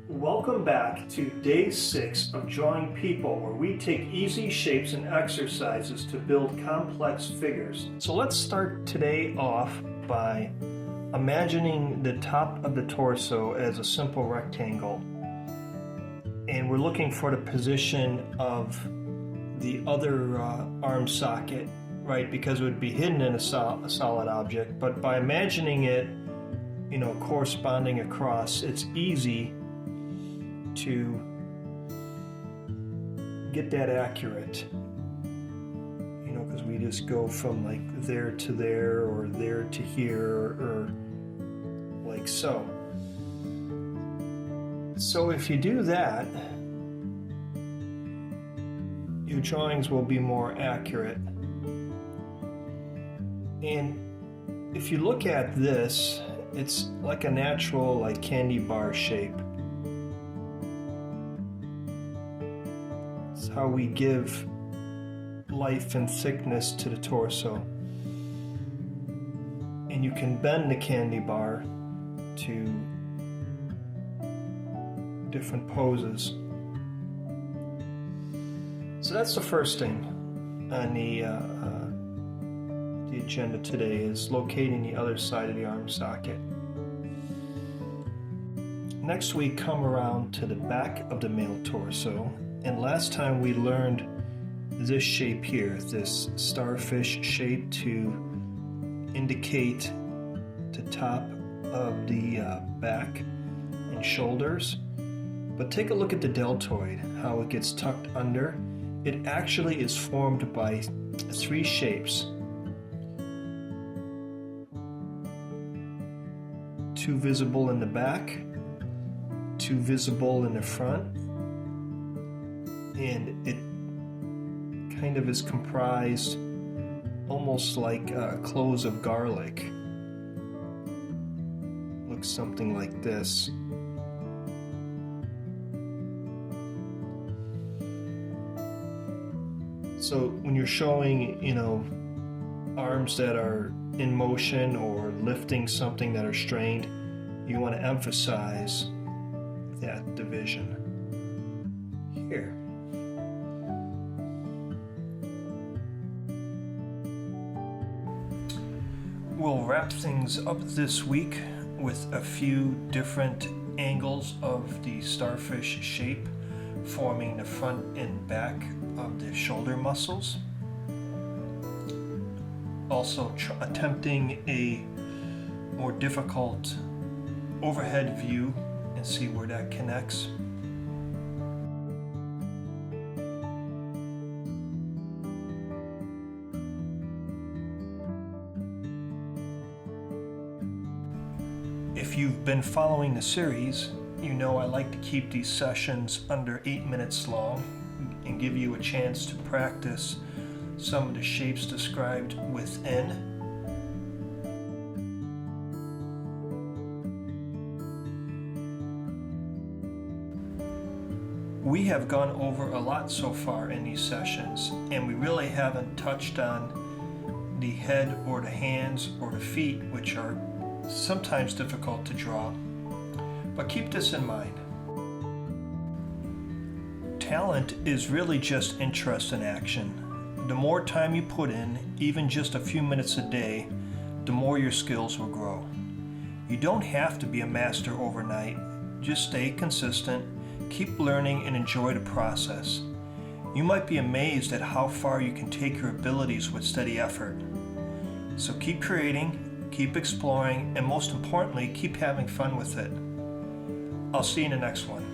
Welcome back to day 6 of Drawing People, where we take easy shapes and exercises to build complex figures. So let's start today off by imagining the top of the torso as a simple rectangle. And we're looking for the position of the other arm socket, right? Because it would be hidden in a solid object. But by imagining it, corresponding across, it's easy to get that accurate, because we just go from like there to there or there to here or like so. So if you do that, your drawings will be more accurate. And if you look at this, it's like a natural candy bar shape. It's how we give life and thickness to the torso. And you can bend the candy bar to different poses. So that's the first thing on the agenda today, is locating the other side of the arm socket. Next we come around to the back of the male torso, and last time we learned this shape here, this starfish shape, to indicate the top of the back and shoulders. But take a look at the deltoid, how it gets tucked under. It actually is formed by 3 shapes. 2 visible in the back, 2 visible in the front, and it kind of is comprised almost like cloves of garlic. Looks something like this. So when you're showing, arms that are in motion or lifting something that are strained, you want to emphasize that division here. We'll wrap things up this week with a few different angles of the starfish shape, forming the front and back of the shoulder muscles. Also attempting a more difficult overhead view and see where that connects. If you've been following the series, you know I like to keep these sessions under 8 minutes long and give you a chance to practice some of the shapes described within. We have gone over a lot so far in these sessions, and we really haven't touched on the head or the hands or the feet, which are sometimes difficult to draw. But keep this in mind. Talent is really just interest in action. The more time you put in, even just a few minutes a day, the more your skills will grow. You don't have to be a master overnight. Just stay consistent, keep learning, and enjoy the process. You might be amazed at how far you can take your abilities with steady effort. So keep creating, keep exploring, and most importantly, keep having fun with it. I'll see you in the next one.